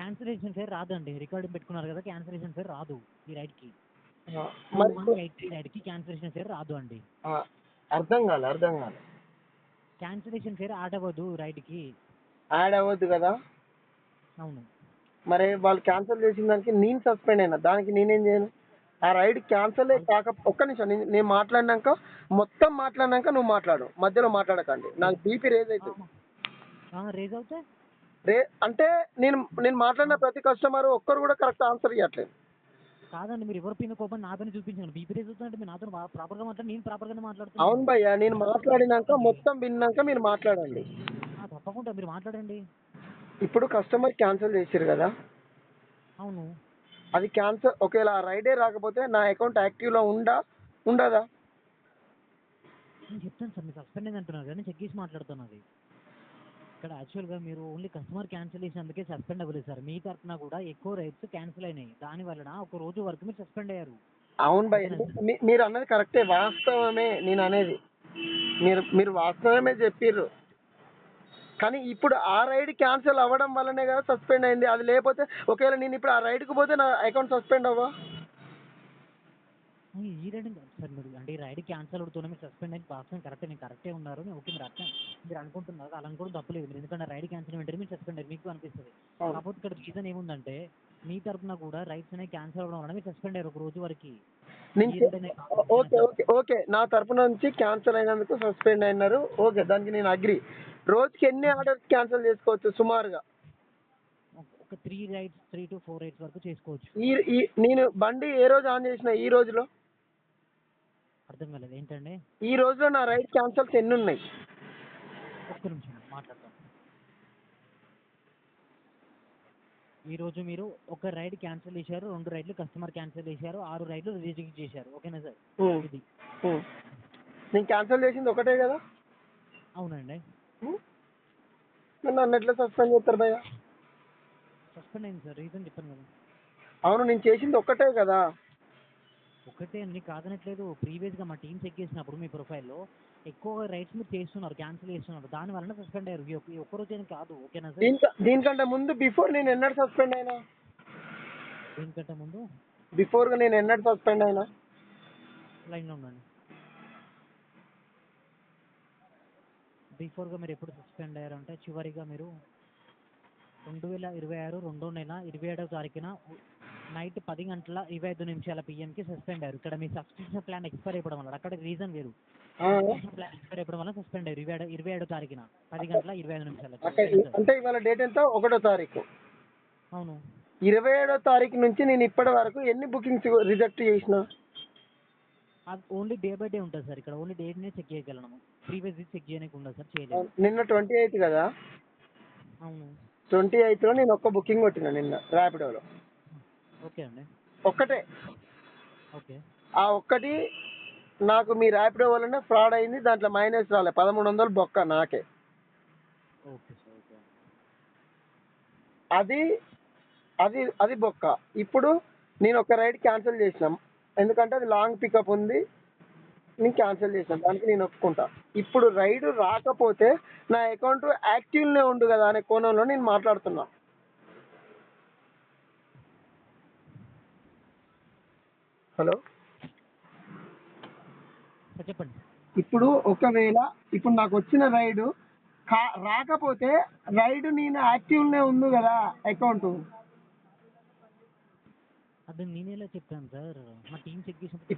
Cancellation fair రాదండి. Recording పెట్టుకున్నారు కదా, క్యాన్సిలేషన్ ఫేర్ రాదు ఈ రైడ్కి. మరి 2183 రైడ్కి క్యాన్సిలేషన్ ఫేర్ రాదు అండి. అర్థం కాలే క్యాన్సిలేషన్ ఫేర్ యాడ్ అవ్వదు రైడ్కి. యాడ్ అవ్వద్దు కదా. అవును. మరి వాళ్ళు క్యాన్సిల్ చేసిన దానికి నేను సస్పెండ్ అయినా, దానికి నేనేం చేయను? ఆ రైడ్ క్యాన్సిల్ కాక ఒక్క నిమిషం నేను మాట్లాడినాక, మొత్తం మాట్లాడినాక నువ్వు మాట్లాడు, మధ్యలో మాట్లాడకండి. నాకు బీపీ రేజ్ అవుతుంది. రేజ్ అవుతే అంటే నేను మాట్లాడిన ప్రతి కస్టమర్ ఒక్కరు కూడా కరెక్ట్ ఆన్సర్ ఇవ్వట్లేదు. కాదండి, మీరు ఎవరి పైన కోపం నాతో చూపించండి. బీపీ రేజ్ అవుతుందంటే మీరు నాతో ప్రాపర్గా మాట్లాడి, నేను ప్రాపర్గానే మాట్లాడుతున్నాను. అవును భయ్యా, నేను మాట్లాడినాక మొత్తం విన్నాక మీరు మాట్లాడండి. తప్పకుండా మీరు మాట్లాడండి. ఇప్పుడు కస్టమర్ క్యాన్సిల్ చేసారు కదా. అవును. అది క్యాన్సిల్, ఒకవేళ ఆ రైడే రాకపోతే నా అకౌంట్ యాక్టివ్లో ఉండదా? నేను చెప్తాను సార్, మీరు సస్పెండ్ అయింది అంటున్నారు కానీ చెక్ చేసి మాట్లాడుతున్నది. ఇక్కడ యాక్చువల్గా మీరు ఓన్లీ కస్టమర్ క్యాన్సిల్ చేసినందుకే సస్పెండ్ అవ్వలేదు సార్. మీ తరఫున కూడా ఎక్కువ రైడ్స్ క్యాన్సిల్ అయినాయి. దాని వలన ఒక రోజు వరకు మీరు సస్పెండ్ అయ్యారు. అవును భయ్, మీరు అన్నది కరెక్టే, వాస్తవమే. నేను అనేది మీరు వాస్తవమే చెప్పిర్రు. కానీ ఇప్పుడు ఆ రైడ్ క్యాన్సిల్ అవ్వడం వల్లనే కదా సస్పెండ్ అయింది. అది లేకపోతే ఒకవేళ నేను ఇప్పుడు ఆ రైడ్కి పోతే నా అకౌంట్ సస్పెండ్ అవ్వా? ఈ రైడ్ సార్ మీరు అంటే ఈ రైడ్ క్యాన్సిల్ అవుతూనే మీరు సస్పెండ్ అయింది వాస్తవం కరెక్టే. నేను కరెక్టే ఉన్నారు. ఓకే, మీరు అనుకుంటున్నారు, అలా అనుకోవడం తప్పలేదు. మీరు ఎందుకంటే రైడ్ క్యాన్సిల్ వెంటనే మీరు సస్పెండ్ అయ్యారు, మీకు అనిపిస్తుంది. కాకపోతే ఇక్కడ రీజన్ ఏముందంటే మీ తరఫున కూడా రైడ్స్ అనేవి క్యాన్సిల్ అవ్వడం వల్ల మీరు సస్పెండ్ అయ్యారు ఒక రోజు వరకు. ఓకే, నా తరఫున నుంచి క్యాన్సిల్ అయినందుకు సస్పెండ్ అయినారు. ఓకే, దానికి నేను అగ్రి. రోజుకి ఎన్ని ఆర్డర్స్ క్యాన్సిల్ చేసుకోవచ్చు సుమారుగా? ఒక 3 to 4 రైడ్స్ వరకు చేసుకోవచ్చు. నేను బండి ఏ రోజు ఆన్ చేసిన ఈ రోజులో? అర్థం కాలేదు ఏంటండి? ఈ రోజులో నా రైడ్ క్యాన్సిల్స్ ఎన్ని ఉన్నాయి? ఒక్క నిమిషం మాట్లాడతాను. ఈ రోజు మీరు ఒక రైడ్ క్యాన్సిల్ చేశారు, 2 రైడ్లు కస్టమర్ క్యాన్సిల్ చేశారు, 6 రైడ్లు రిజెక్ట్ చేశారు. ఓకేనా సార్? ఇది నేను క్యాన్సిల్ చేసింది ఒకటే కదా? అవునండి. నన్ను ఎట్లా సస్పెండ్ చేస్తారు భయ్యా? సస్పెండ్ అయింది సార్, రీజన్ చెప్పాను కదా. అవును, నేను చేసింది ఒక్కటే కదా. ఒకటే అండి, కాదనట్లేదు. ప్రీవియస్గా మా టీం చెక్ చేసినప్పుడు మీ ప్రొఫైల్లో ఎక్కువ రైడ్స్ మీరు చేస్తున్నారు, క్యాన్సిల్ చేస్తున్నారు. దాని వలన సస్పెండ్ అయ్యారు. ఈ ఒక్కరోజు కాదు. ఓకేనా సార్? దీనికంటే ముందు బిఫోర్ నేను ఎన్నడూ సస్పెండ్ అయినా? దీనికంటే ముందు బిఫోర్గా నేను ఎన్నడూ సస్పెండ్ అయినా? లైన్లో ఉండండి. బిఫోర్గా మీరు ఎప్పుడు సస్పెండ్ అయ్యారంటే చివరిగా మీరు 2026 2వ నెల 27వ తారీఖున నైట్ 10:25 PM సస్పెండ్ అయ్యారు. ఇక్కడ మీ సబ్స్క్రిప్షన్ ప్లాన్ ఎక్స్పైర్ అయిపోవడం వల్ల, అక్కడ రీజన్ వేరు. సబ్స్క్రిప్షన్ ప్లాన్ ఎక్స్పైర్ అయిపోవడం వల్ల సస్పెండ్ అయ్యారు 27వ తారీఖున 10:25. అంటే ఇవాళ డేట్ ఎంత? 1వ తారీఖు. అవును. 27వ తారీఖు నుంచి నేను ఇప్పటి వరకు ఎన్ని బుకింగ్స్ రిజెక్ట్ చేసిన? అది ఓన్లీ డే బై డే ఉంటుంది సార్. ఇక్కడ ఓన్లీ డేట్నే చెక్ చేయగలను, ప్రీవియస్ చెక్ చేయడానికి ఉండదు సార్, చేయలేదు. నిన్న 28 కదా? అవును. 28లో నేను ఒక్క బుకింగ్ కొట్టిన నిన్న ర్యాపిడోలో. ఓకే అండి. ఒక్కటే. ఓకే. ఆ ఒక్కటి నాకు మీ ర్యాపిడో వల్లనే ఫ్రాడ్ అయింది. దాంట్లో మైనస్ రాలే, 1300 బొక్క నాకే. Okay sir. ఓకే. అది బొక్క. ఇప్పుడు నేను ఒక రైడ్ క్యాన్సిల్ చేసినాం, ఎందుకంటే అది లాంగ్ పికప్ ఉంది, నేను క్యాన్సిల్ చేసాను, దానికి నేను ఒప్పుకుంటా. ఇప్పుడు రైడ్ రాకపోతే నా అకౌంట్ యాక్టివ్నే ఉండు కదా అనే కోణంలో నేను మాట్లాడుతున్నా. హలో, చెప్పండి. ఇప్పుడు ఒకవేళ ఇప్పుడు నాకు వచ్చిన రైడ్ రాకపోతే రైడ్ నేను యాక్టివ్నే ఉంది కదా అకౌంట్. అది నేనేలా చెప్తాను సార్, మా టీం చెక్ చేసినప్పుడు.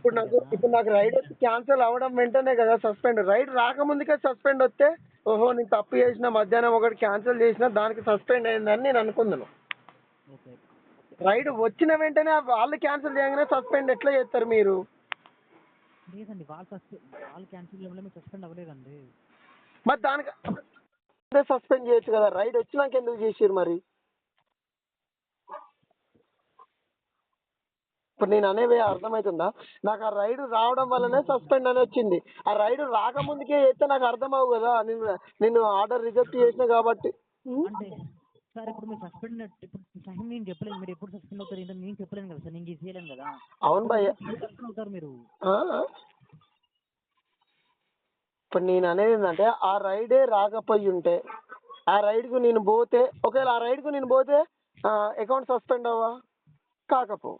ఇప్పుడు నాకు రైడ్ వచ్చి క్యాన్సిల్ అవ్వడం వెంటనే కదా సస్పెండ్. రైడ్ రాకముందుకే సస్పెండ్ వస్తే, ఓహో నేను తప్పు చేసిన, మధ్యాహ్నం ఒకటి క్యాన్సిల్ చేసిన, దానికి సస్పెండ్ అయిందని నేను అనుకుందాను. రైడ్ వచ్చిన వెంటనే వాళ్ళు క్యాన్సిల్ చేయగానే సస్పెండ్ ఎట్లా చేస్తారు మీరు? లేదండి, వాళ్ళు క్యాన్సిల్ చేయడం సస్పెండ్ అవ్వలేదండి. మరి దానికి సస్పెండ్ చేయొచ్చు కదా, రైడ్ వచ్చినాక ఎందుకు చేసిరు మరి? ఇప్పుడు నేను అనేవి అర్థమవుతుందా? నాకు ఆ రైడ్ రావడం వల్లనే సస్పెండ్ అని వచ్చింది. ఆ రైడ్ రాకముందుకే చేస్తే నాకు అర్థం అవ్వు కదా, నేను ఆర్డర్ రిజెక్ట్ చేసిన కాబట్టి. అంటే సార్ ఇప్పుడు మీరు సస్పెండ్ ఇప్పుడు టైం నేను చెప్పలేను, మీరు ఎప్పుడు సస్పెండ్ అవుతారు ఏంటో నేను చెప్పలేను కదా సార్, నేను చేయలేను కదా. అవును భయ్య, అవుతారు మీరు. ఇప్పుడు నేను అనేది ఏంటంటే, ఆ రైడే రాకపోయి ఉంటే, ఆ రైడ్కు నేను పోతే, ఒకవేళ ఆ రైడ్కు నేను పోతే అకౌంట్ సస్పెండ్ అవ్వా కాకపో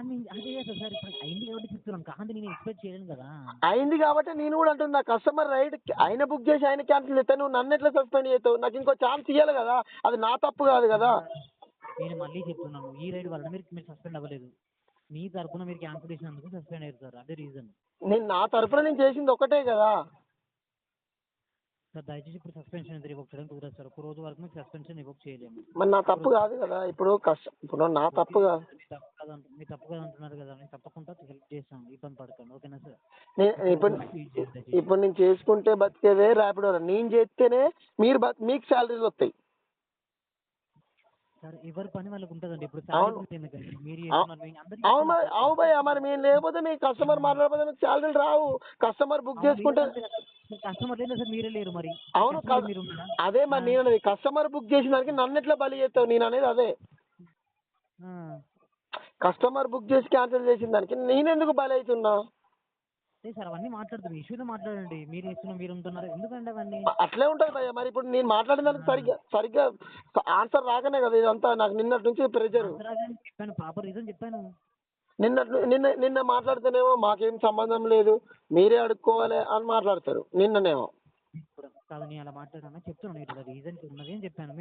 అదే కదా సార్ ఇప్పుడు అయింది కాబట్టి చెప్తున్నాను కాదు నేను ఎక్స్పెక్ట్ చేయలేను కదా. అయింది కాబట్టి నేను కూడా అంటున్నా కస్టమర్ రైడ్ ఆయన బుక్ చేసి ఆయన క్యాన్సిల్ చేస్తే నువ్వు నన్ను ఎట్లా సస్పెండ్ చేస్తావు? నాకు ఇంకో ఛాన్స్ ఇవ్వాలి కదా, అది నా తప్పు కాదు కదా. నేను మళ్ళీ చెప్తున్నాను ఈ రైడ్ వల్ల మీరు సస్పెండ్ అవ్వలేదు, మీ తరపున మీరు క్యాన్సిల్ చేసినందుకు సస్పెండ్ అయ్యారు సార్, అదే రీజన్. నా తరపున నేను చేసింది ఒకటే కదా. సార్ దయచేసి ఇప్పుడు సస్పెన్షన్ ఎంత రివోక్ చేయడం కుదరదు సార్, ఒక రోజు వరకు మీకు సస్పెన్షన్ రివోక్ చేయలేము. మరి నా తప్పు కాదు కదా, ఇప్పుడు నా తప్పు కాదు. మీ తప్పు కాదు అంటున్నారు కదా, నేను తప్పకుండా హెల్ప్ చేస్తాను, ఇబ్బంది పడకండి ఓకేనా సార్. ఇప్పుడు నేను చేసుకుంటే బతికేదే ర్యాపిడో, నేను చేస్తేనే మీకు శాలరీలు వస్తాయి సార్. ఎవరి పని వాళ్ళకి ఉంటుందండి. ఇప్పుడు అవును భయ్య, మరి మేము లేకపోతే మీ కస్టమర్ మాట్లాడకపోతే మీకు శాలరీలు రావు. కస్టమర్ బుక్ చేసుకుంటే కస్టమర్ లేదు సార్, మీరే లేరు మరి. అవును అదే మరి నేను అనేది, కస్టమర్ బుక్ చేసిన దానికి నన్ను ఎట్లా బలి చేస్తావు నేను అనేది అదే. కస్టమర్ బుక్ చేసి క్యాన్సిల్ చేసిన దానికి నేను ఎందుకు బలి అవుతున్నా? సార్ అవన్నీ మాట్లాడుతున్నాం, ఇష్యూతో మాట్లాడండి. మీరు ఇస్తున్నారు, మీరు ఉంటున్నారు, ఎందుకంటే అవన్నీ అట్లే ఉంటుంది భయ్య. మరి ఇప్పుడు నేను మాట్లాడిన దానికి సరిగ్గా ఆన్సర్ రాకనే కదా ఇదంతా. నాకు నిన్నటి నుంచి ప్రెజర్. చెప్పాను, ప్రాపర్ రీజన్ చెప్పాను. నిన్న మాట్లాడితేనేమో మాకేం సంబంధం లేదు, మీరే అడుక్కోవాలి అని మాట్లాడతారు. నిన్ననేమో కాదు నేను అలా మాట్లాడాను, చెప్తున్నాను ఇట్లా రీజన్ ఉన్నది అని చెప్పాను.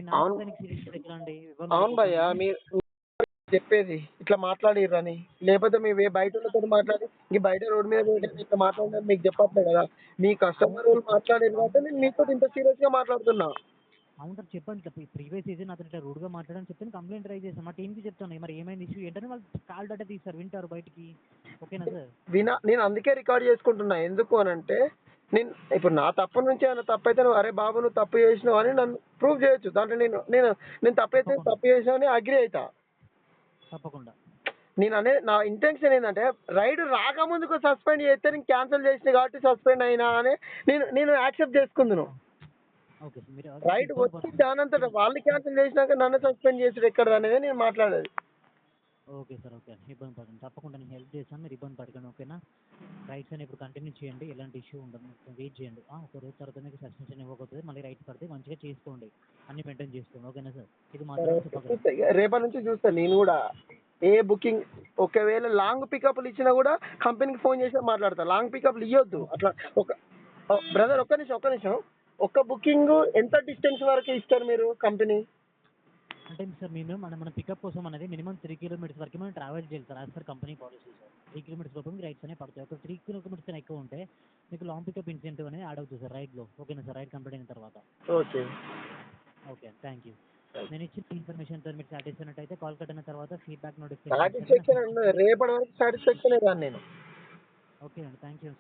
అవును భయ్య, మీరు చెప్పేది ఇట్లా మాట్లాడిర్రని, లేకపోతే మీ బయట వాళ్ళతో మాట్లాడి ఈ బయట రోడ్ మీద ఇట్లా మాట్లాడినారు మీకు చెప్పట్లేదు కదా. మీ కస్టమర్ వాళ్ళు మాట్లాడారు కాబట్టి నేను మీతో ఇంత సీరియస్ గా మాట్లాడుతున్నా. అవును సార్ చెప్పండి, ప్రీవియస్ సీజన్ అతను ఇట్లా రూడ్గా మాట్లాడని చెప్పి కంప్లైంట్ ట్రై చేస్తాను, మా టీంకి చెప్తాను మరి ఏమైంది ఇష్యూ ఏంటని. వాళ్ళు కాల్ డేటా తీస్తారు, వింటారు బయటికి, ఓకేనా సార్. నేను అందుకే రికార్డ్ చేసుకుంటున్నా. ఎందుకు అని అంటే ఇప్పుడు నా తప్పు నుంచి ఏమైనా తప్పు అయితే నువ్వు అరే బాబు నువ్వు తప్పు చేసినావు అని నన్ను ప్రూవ్ చేయొచ్చు. దాంట్లో నేను తప్పు చేసినా అని అగ్రి అవుతా తప్పకుండా. నా ఇంటెన్షన్ ఏంటంటే రైడ్ రాకముందుకు సస్పెండ్ చేస్తే నేను క్యాన్సిల్ చేసిన కాబట్టి సస్పెండ్ అయినా అని నేను యాక్సెప్ట్ చేసుకుందును. రైడ్ వచ్చి దానంతట వాళ్ళు క్యాన్సిల్ చేసినాక నన్ను సస్పెండ్ చేసాడు ఎక్కడ అనేది నేను మాట్లాడేది. ఓకే సార్, ఓకే, ఇబ్బంది పడకండి, తప్పకుండా నేను హెల్ప్ చేస్తాను, మీరు ఇబ్బంది పడకండి ఓకేనా. రైట్స్ అని ఇప్పుడు కంటిన్యూ చేయండి, ఎలాంటి ఇష్యూ ఉండదు, వెయిట్ చేయండి. ఒక రోజు తర్వాత మీకు సస్పెన్షన్ ఇవ్వకపోతే మళ్ళీ రైట్స్ పడితే మంచిగా చేసుకోండి, అన్ని మెయింటైన్ చేసుకోండి ఓకేనా సార్. ఇది మాత్రం రేపటి నుంచి చూస్తాను నేను కూడా. ఏ బుకింగ్ ఒకవేళ లాంగ్ పికప్లు ఇచ్చినా కూడా కంపెనీకి ఫోన్ చేసి మాట్లాడతా. లాంగ్ పికప్లు ఇవ్వద్దు అట్లా. బ్రదర్ ఒక్క నిమిషం, ఒక్క బుకింగ్ ఎంత డిస్టెన్స్ వరకు ఇస్తారు మీరు కంపెనీ? అంటే సార్ మేము మన పికప్ కోసం అనేది మినిమం 3 కిలోమీటర్స్ వరకు మనం ట్రావెల్ చేయాలి sir, as per company policy sir. 3 kilometres లోపు మీకు రైడ్స్ అనేవి పడతాయి. ఒక 3 కిలోమీటర్స్ కన్నా ఎక్కువ ఉంటే మీకు లాంగ్ పికప్ ఇన్సెంటివ్ అనేది యాడ్ అవుతుంది సార్ రైడ్లో, ఓకేనా సార్. రైడ్ కంప్లీట్ అయిన తర్వాత. Okay thank you. నేను ఇచ్చిన ఇన్ఫర్మేషన్తో మీరు సాటిస్ఫై అయినట్టయితే కాల్ కట్ అయిన తర్వాత ఫీడ్బ్యాక్ నోటిఫికేషన్ రేపటి వరకు సాటిస్ఫాక్షన్ నేను. ఓకే అండి, థ్యాంక్ యూ.